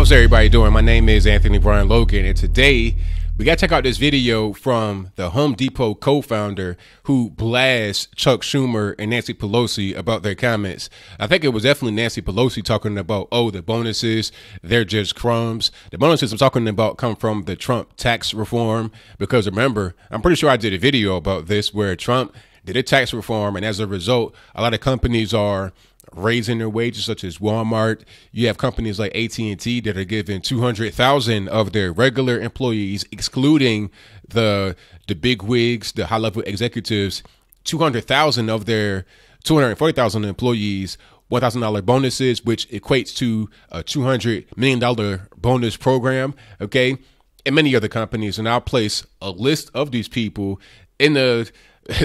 How's everybody doing? My name is Anthony Brian Logan, and today we got to check out this video from the Home Depot co-founder who blasts Chuck Schumer and Nancy Pelosi about their comments. I think it was definitely Nancy Pelosi talking about, oh, the bonuses, they're just crumbs. The bonuses I'm talking about come from the Trump tax reform, because remember, I'm pretty sure I did a video about this where Trump did a tax reform, and as a result, a lot of companies are raising their wages, such as Walmart. You have companies like AT&T that are giving 200,000 of their regular employees, excluding the big wigs, the high-level executives, 200,000 of their 240,000 employees, $1,000 bonuses, which equates to a $200 million bonus program, okay? And many other companies. And I'll place a list of these people in the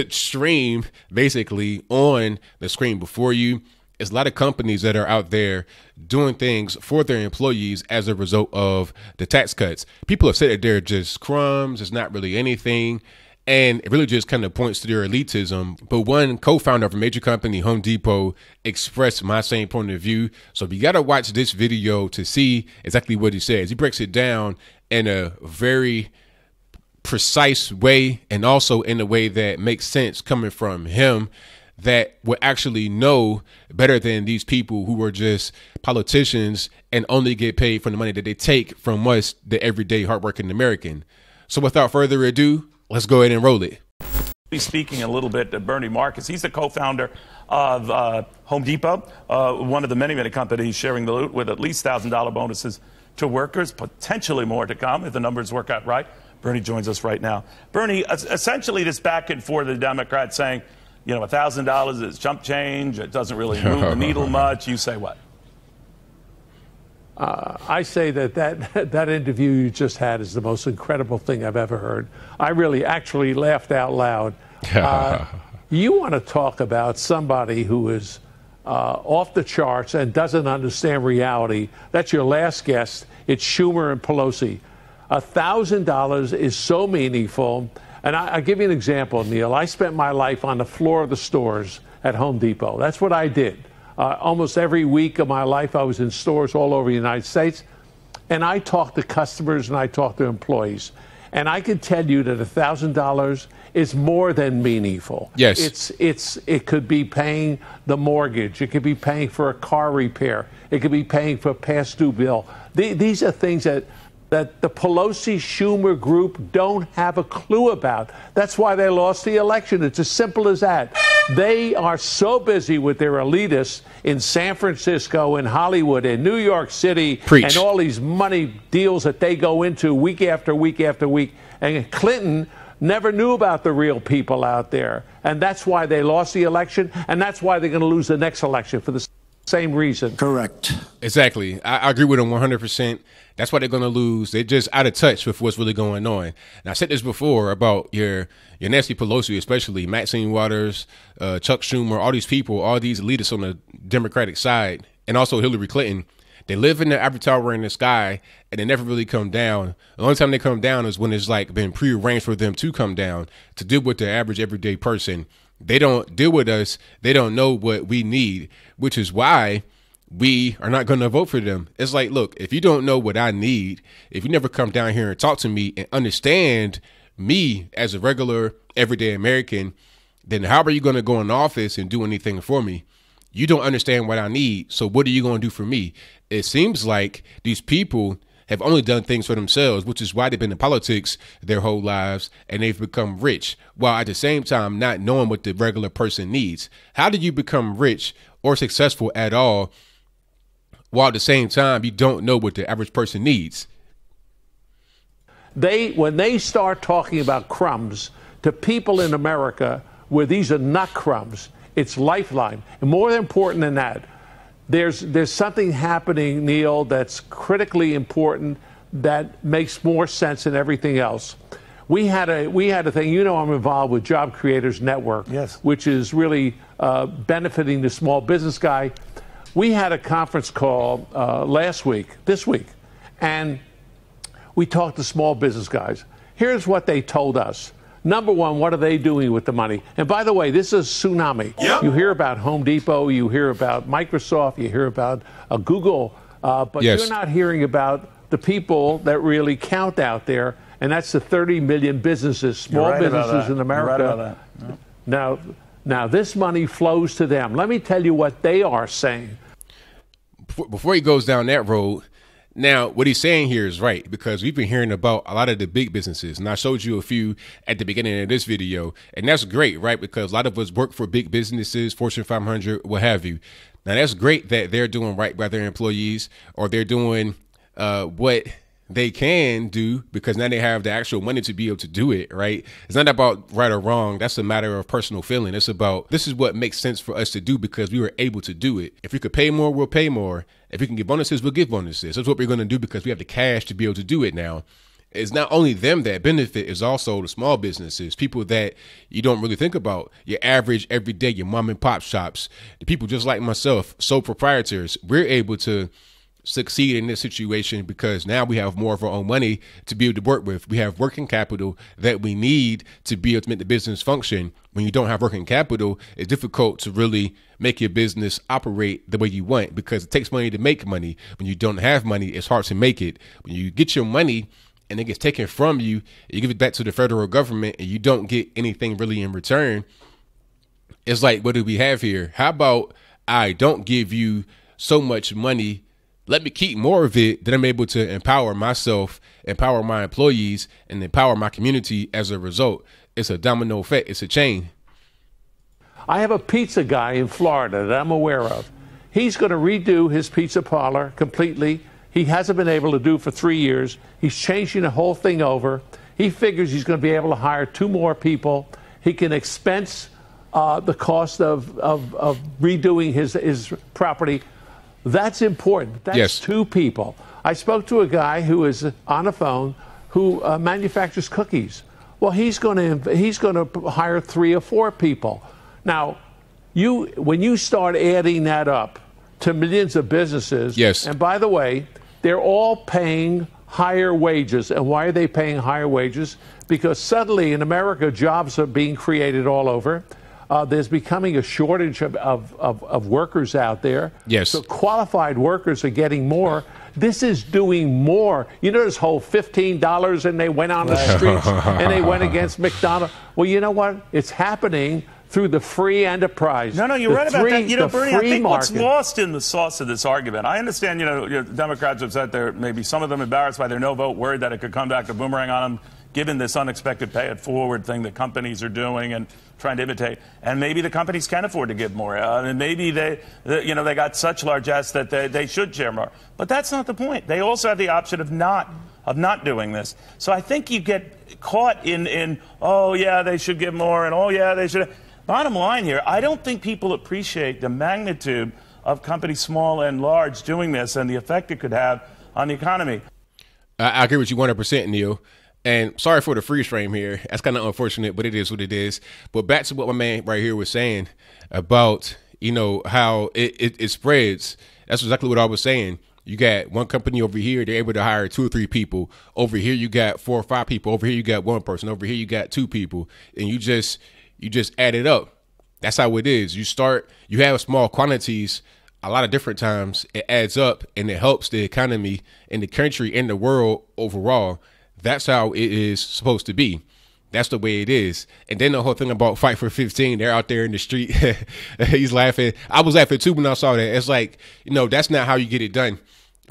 stream, basically, on the screen before you. It's a lot of companies that are out there doing things for their employees as a result of the tax cuts. People have said that they're just crumbs. It's not really anything. And it really just kind of points to their elitism. But one co-founder of a major company, Home Depot, expressed my same point of view. So you got to watch this video to see exactly what he says. He breaks it down in a very precise way, and also in a way that makes sense coming from him, that will actually know better than these people who are just politicians and only get paid for the money that they take from us, the everyday hardworking American. So without further ado, let's go ahead and roll it. Speaking a little bit to Bernie Marcus, he's the co-founder of Home Depot, one of the many companies sharing the loot with at least $1,000 bonuses to workers, potentially more to come if the numbers work out right. Bernie joins us right now. Bernie, essentially this back and forth, the Democrats saying, you know, $1,000 is chump change. It doesn't really move the needle much. You say what? I say that interview you just had is the most incredible thing I've ever heard. I really actually laughed out loud. You want to talk about somebody who is off the charts and doesn't understand reality. That's your last guest. It's Schumer and Pelosi. $1,000 is so meaningful. And I'll give you an example, Neil. I spent my life on the floor of the stores at Home Depot. That's what I did. Almost every week of my life, I was in stores all over the United States. And I talked to customers and I talked to employees. And I can tell you that $1,000 is more than meaningful. Yes. It could be paying the mortgage. It could be paying for a car repair. It could be paying for a past due bill. These are things that the Pelosi-Schumer group don't have a clue about. That's why they lost the election. It's as simple as that. They are so busy with their elitists in San Francisco, in Hollywood, in New York City, Preach. And all these money deals that they go into week after week after week. And Clinton never knew about the real people out there. And that's why they lost the election, and that's why they're going to lose the next election for the same reason. Correct. Exactly. I agree with them 100%. That's why they're going to lose. They're just out of touch with what's really going on. And I said this before about your Nancy Pelosi, especially Maxine Waters, Chuck Schumer, all these people, all these elitists on the Democratic side, and also Hillary Clinton. They live in the ivory tower in the sky, and they never really come down. The only time they come down is when it's like been prearranged for them to come down to deal with the average everyday person. They don't deal with us. They don't know what we need, which is why we are not going to vote for them. It's like, look, if you don't know what I need, if you never come down here and talk to me and understand me as a regular everyday American, then how are you going to go in office and do anything for me? You don't understand what I need. So what are you going to do for me? It seems like these people have only done things for themselves, which is why they've been in politics their whole lives, and they've become rich, while at the same time not knowing what the regular person needs. How do you become rich or successful at all, while at the same time you don't know what the average person needs? When they start talking about crumbs to people in America where these are not crumbs, it's lifeline. And more important than that, there's something happening, Neil, that's critically important that makes more sense than everything else. We had a thing, you know, I'm involved with Job Creators Network, yes, which is really benefiting the small business guy. We had a conference call this week, and we talked to small business guys. Here's what they told us. Number one, what are they doing with the money? And by the way, this is a tsunami. Yep. You hear about Home Depot, you hear about Microsoft, you hear about Google. But Yes. you're not hearing about the people that really count out there, and that's the 30 million businesses, small businesses in America. You're right about that. No. Now, this money flows to them. Let me tell you what they are saying. Before he goes down that road, now what he's saying here is right, because we've been hearing about a lot of the big businesses, and I showed you a few at the beginning of this video, and that's great, right? Because a lot of us work for big businesses, Fortune 500, what have you. Now, that's great that they're doing right by their employees, or they're doing what they can do, because now they have the actual money to be able to do it, right? It's not about right or wrong. That's a matter of personal feeling. It's about, this is what makes sense for us to do because we were able to do it. If we could pay more, we'll pay more. If we can give bonuses, we'll give bonuses. That's what we're going to do because we have the cash to be able to do it now. It's not only them that benefit, it's also the small businesses, people that you don't really think about, your average everyday, your mom and pop shops, the people just like myself, sole proprietors. We're able to succeed in this situation because now we have more of our own money to be able to work with. We have working capital that we need to be able to make the business function. When you don't have working capital, it's difficult to really make your business operate the way you want because it takes money to make money. When you don't have money, it's hard to make it. When you get your money and it gets taken from you, you give it back to the federal government and you don't get anything really in return. It's like, what do we have here? How about I don't give you so much money, let me keep more of it, then I'm able to empower myself, empower my employees, and empower my community as a result. It's a domino effect. It's a chain. I have a pizza guy in Florida that I'm aware of. He's going to redo his pizza parlor completely. He hasn't been able to do for 3 years. He's changing the whole thing over. He figures he's going to be able to hire 2 more people. He can expense the cost of redoing his property. That's important. That's yes. 2 people. I spoke to a guy who is on the phone who manufactures cookies. Well, he's going to hire 3 or 4 people. Now, when you start adding that up to millions of businesses, yes. And by the way, they're all paying higher wages. And why are they paying higher wages? Because suddenly in America, jobs are being created all over. There's becoming a shortage of workers out there. Yes. So qualified workers are getting more. This is doing more. You know this whole $15 and they went on the streets and they went against McDonald's. Well, you know what? It's happening through the free enterprise. No, you're right about that. You know, Bernie, I think market. what's lost in the sauce of this argument, I understand, you know, Democrats have said they're maybe some of them embarrassed by their no vote, worried that it could come back to boomerang on them, given this unexpected pay it forward thing that companies are doing and trying to imitate. And maybe the companies can afford to give more. And maybe they got such largesse that they should share more. But that's not the point. They also have the option of not doing this. So I think you get caught in oh, yeah, they should give more, and oh, yeah, they should. Bottom line here, I don't think people appreciate the magnitude of companies small and large doing this and the effect it could have on the economy. I agree with you 100%, Neil. And sorry for the freeze frame here. That's kind of unfortunate, but it is what it is. But back to what my man right here was saying about, you know, how it spreads. That's exactly what I was saying. You got one company over here, they're able to hire 2 or 3 people. Over here, you got 4 or 5 people. Over here, you got 1 person. Over here, you got 2 people. And you just add it up. That's how it is. You have small quantities a lot of different times. It adds up and it helps the economy in the country and the world overall. That's how it is supposed to be. That's the way it is. And then the whole thing about fight for 15, they're out there in the street. He's laughing. I was laughing too when I saw that. It's like, you know, that's not how you get it done.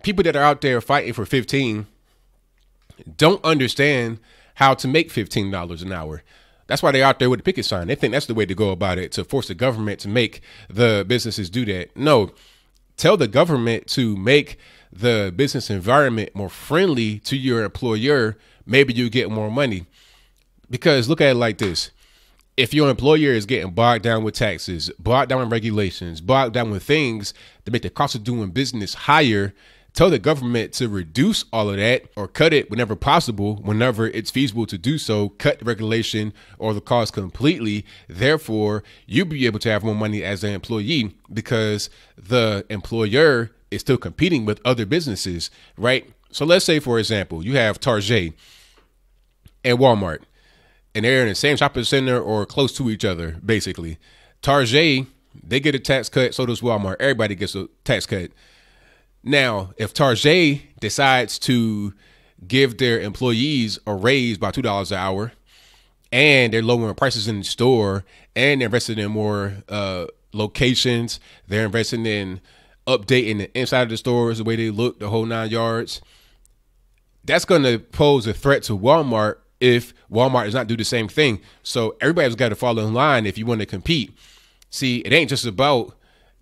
People that are out there fighting for 15 don't understand how to make $15 an hour. That's why they're out there with the picket sign. They think that's the way to go about it, to force the government to make the businesses do that. No, tell the government to make the business environment more friendly to your employer. Maybe you get more money. Because look at it like this. If your employer is getting bogged down with taxes, bogged down with regulations, bogged down with things that make the cost of doing business higher, tell the government to reduce all of that or cut it whenever possible, whenever it's feasible to do so, cut the regulation or the cost completely. Therefore, you'll be able to have more money as an employee because the employer is still competing with other businesses, right? So let's say, for example, you have Target and Walmart, and they're in the same shopping center or close to each other, basically. Target, they get a tax cut, so does Walmart. Everybody gets a tax cut. Now, if Target decides to give their employees a raise by $2 an hour, and they're lowering prices in the store, and they're investing in more locations, they're investing in updating the inside of the stores, the way they look, the whole 9 yards, that's going to pose a threat to Walmart if Walmart does not do the same thing. So everybody's got to fall in line if you want to compete. See, it ain't just about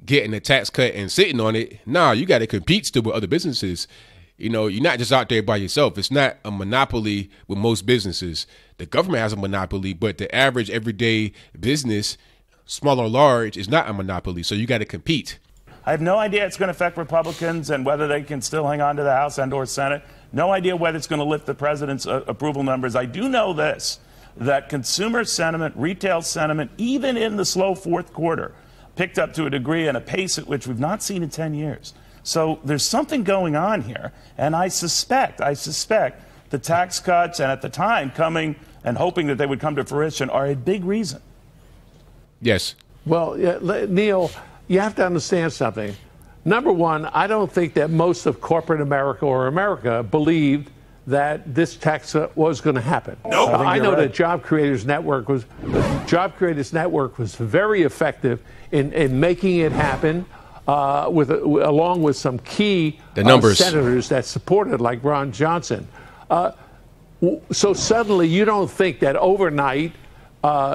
getting a tax cut and sitting on it. No, you got to compete still with other businesses. You know, you're not just out there by yourself. It's not a monopoly with most businesses. The government has a monopoly, but the average everyday business, small or large, is not a monopoly. So you got to compete. I have no idea it's going to affect Republicans and whether they can still hang on to the House and or Senate. No idea whether it's going to lift the president's approval numbers. I do know this, that consumer sentiment, retail sentiment, even in the slow fourth quarter, picked up to a degree and a pace at which we've not seen in 10 years. So there's something going on here. And I suspect the tax cuts and at the time coming and hoping that they would come to fruition are a big reason. Yes. Well, Neil, you have to understand something. Number one, I don't think that most of corporate America or America believed that this tax was going to happen. Nope. I know right. that Job Creators Network was very effective in making it happen, along with some key senators that supported, like Ron Johnson. So suddenly, you don't think that overnight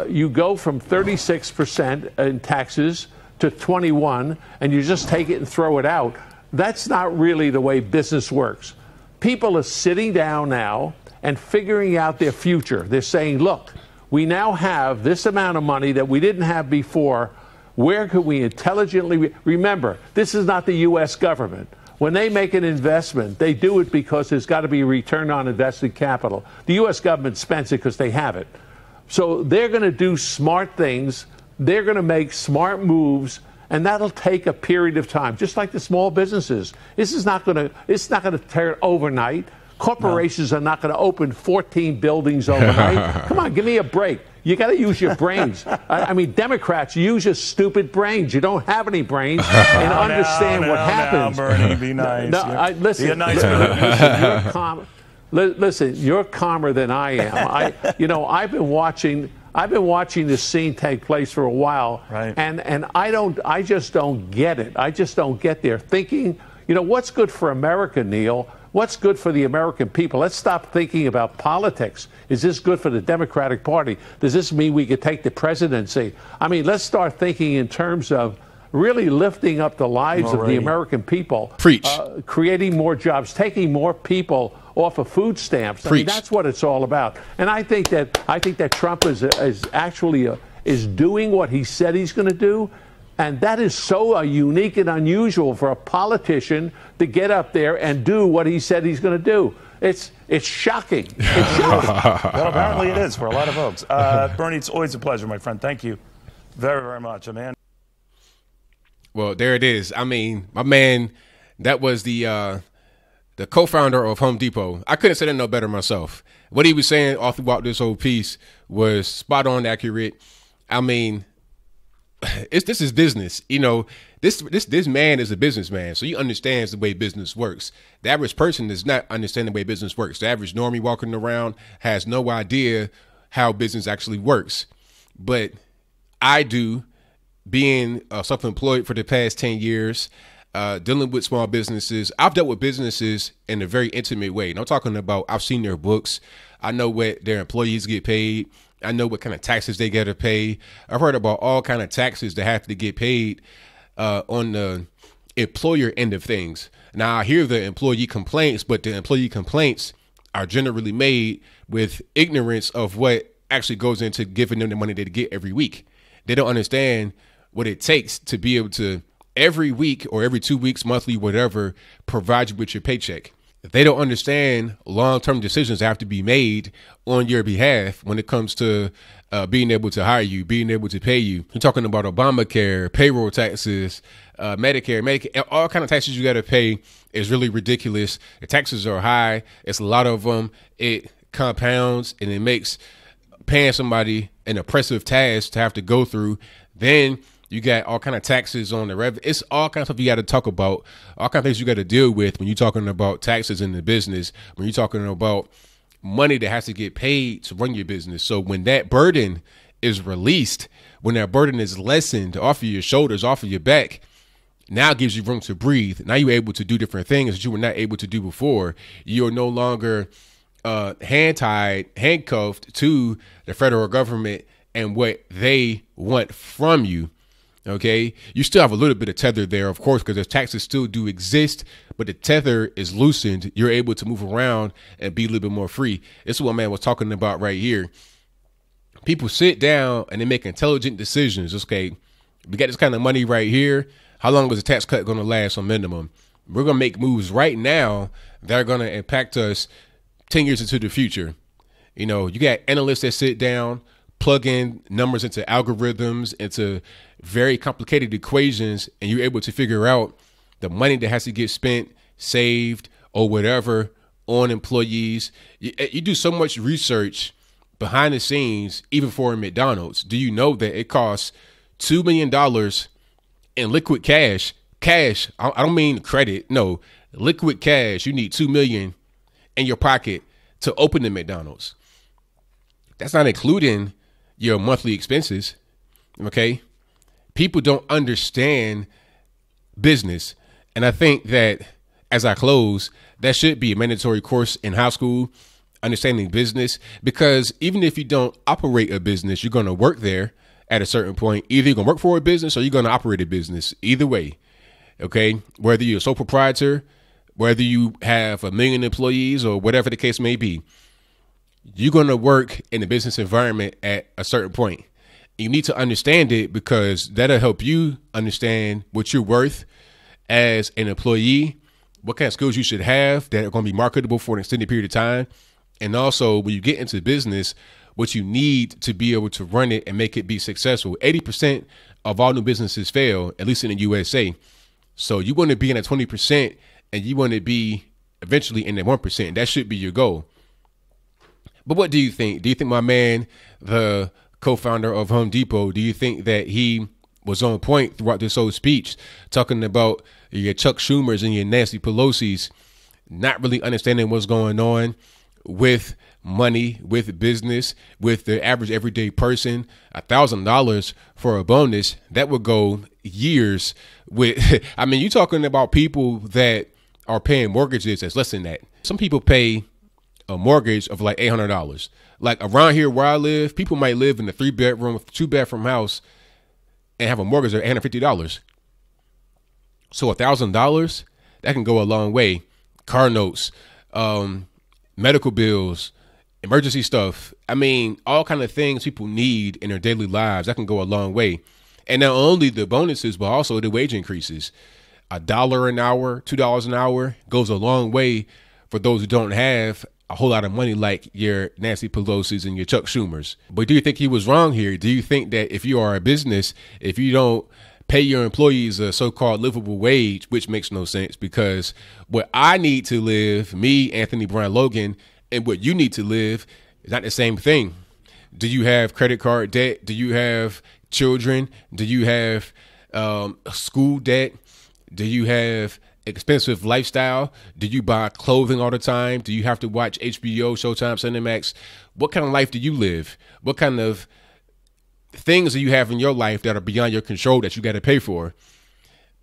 you go from 36% in taxes to 21, and you just take it and throw it out. That's not really the way business works. People are sitting down now and figuring out their future. They're saying, look, we now have this amount of money that we didn't have before. Where could we intelligently... Remember, this is not the U.S. government. When they make an investment, they do it because there's got to be a return on invested capital. The U.S. government spends it because they have it. So they're going to do smart things. They're going to make smart moves, and that'll take a period of time, just like the small businesses. It's not going to tear overnight. Corporations are not going to open 14 buildings overnight. Come on, give me a break. You got to use your brains. I mean, Democrats, use your stupid brains. You don't have any brains and understand what happens. Now, Bernie, be nice. Listen, be a nice you're calm. Listen, you're calmer than I am. I've been watching this scene take place for a while, right. and I just don't get it. I just don't get their thinking. What's good for America, Neil? What's good for the American people? Let's stop thinking about politics. Is this good for the Democratic Party? Does this mean we could take the presidency? I mean, let's start thinking in terms of really lifting up the lives of the American people. Preach. Creating more jobs, taking more people off of food stamps. I mean, that's what it's all about. And I think that Trump is actually doing what he said he's going to do. And that is so unique and unusual for a politician to get up there and do what he said he's going to do. It's shocking. It's shocking. Well, apparently it is for a lot of folks. Bernie, it's always a pleasure, my friend. Thank you very, very much, man. Well, there it is. I mean, my man, that was the co-founder of Home Depot. I couldn't say that no better myself. What he was saying all throughout this whole piece was spot on accurate. I mean, this is business. This man is a businessman, so he understands the way business works. The average person does not understand the way business works. The average normie walking around has no idea how business actually works. But I do, being self-employed for the past 10 years, dealing with small businesses. I've dealt with businesses in a very intimate way. And I'm talking about, I've seen their books. I know what their employees get paid. I know what kind of taxes they got to pay. I've heard about all kind of taxes that have to get paid on the employer end of things. Now, I hear the employee complaints, but the employee complaints are generally made with ignorance of what actually goes into giving them the money they get every week. They don't understand what it takes to be able to every week or every 2 weeks, monthly, whatever, provide you with your paycheck. They don't understand long-term decisions have to be made on your behalf when it comes to being able to hire you, being able to pay you. You're talking about Obamacare, payroll taxes, Medicare, Medicaid, all kind of taxes you got to pay is really ridiculous. The taxes are high. It's a lot of them. It compounds and it makes paying somebody an oppressive task to have to go through. Then You got all kind of taxes on the revenue. It's all kinds of stuff you got to talk about, all kinds of things you got to deal with when you're talking about taxes in the business, when you're talking about money that has to get paid to run your business. So when that burden is released, when that burden is lessened off of your shoulders, off of your back, now it gives you room to breathe. Now you're able to do different things that you were not able to do before. You're no longer handcuffed to the federal government and what they want from you. Okay, you still have a little bit of tether there, of course, because the taxes still do exist, but the tether is loosened. You're able to move around and be a little bit more free. This is what man was talking about right here. People sit down and they make intelligent decisions. Okay, we got this kind of money right here. How long is the tax cut going to last on minimum? We're going to make moves right now that are going to impact us 10 years into the future. You know, you got analysts that sit down, plug in numbers into algorithms, into very complicated equations, and you're able to figure out the money that has to get spent, saved, or whatever on employees. You do so much research behind the scenes, even for McDonald's. Do you know that it costs $2 million in liquid cash? Cash, I don't mean credit. No, liquid cash. You need $2 million in your pocket to open the McDonald's. That's not including your monthly expenses. Okay. People don't understand business. And I think that as I close, that should be a mandatory course in high school, understanding business, because even if you don't operate a business, you're going to work there at a certain point. Either you're going to work for a business or you're going to operate a business. Either way. Okay. Whether you're a sole proprietor, whether you have 1 million employees or whatever the case may be, you're going to work in the business environment at a certain point. You need to understand it because that'll help you understand what you're worth as an employee, what kind of skills you should have that are going to be marketable for an extended period of time. And also when you get into business, what you need to be able to run it and make it be successful. 80% of all new businesses fail, at least in the USA. So you want to be in at 20% and you want to be eventually in the 1%. That should be your goal. But what do you think? Do you think my man, the co-founder of Home Depot, do you think that he was on point throughout this whole speech, talking about your Chuck Schumers and your Nancy Pelosi's not really understanding what's going on with money, with business, with the average everyday person? $1,000 for a bonus, that would go years with. I mean, you're talking about people that are paying mortgages that's less than that. Some people pay a mortgage of like $800. Like around here where I live, people might live in a 3-bedroom, 2-bathroom house and have a mortgage of $850. So $1,000, that can go a long way. Car notes, medical bills, emergency stuff. I mean, all kind of things people need in their daily lives, that can go a long way. And not only the bonuses, but also the wage increases. $1 an hour, $2 an hour goes a long way for those who don't have a whole lot of money like your Nancy Pelosi's and your Chuck Schumers. But do you think he was wrong here? Do you think that if you are a business, if you don't pay your employees a so-called livable wage, which makes no sense, because what I need to live, me, Anthony Brian Logan, and what you need to live is not the same thing. Do you have credit card debt? Do you have children? Do you have school debt? Do you have expensive lifestyle? Do you buy clothing all the time? Do you have to watch HBO, Showtime, Cinemax? What kind of life do you live? What kind of things do you have in your life that are beyond your control that you got to pay for?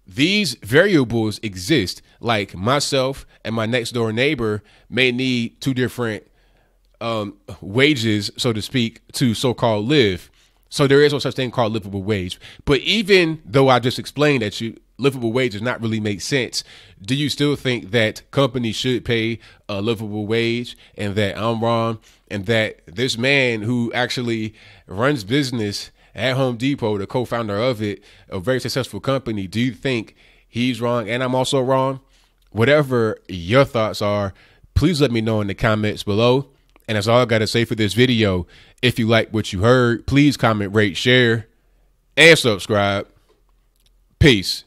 These variables exist. Like myself and my next door neighbor may need 2 different wages, so to speak, to so-called live. So there is no such thing called livable wage. But even though I just explained that livable wage does not really make sense, do you still think that companies should pay a livable wage, and that I'm wrong, and that this man who actually runs business at Home Depot, the co-founder of it, a very successful company, do you think he's wrong and I'm also wrong? Whatever your thoughts are, please let me know in the comments below. And that's all I got to say for this video. If you like what you heard, please comment, rate, share, and subscribe. Peace.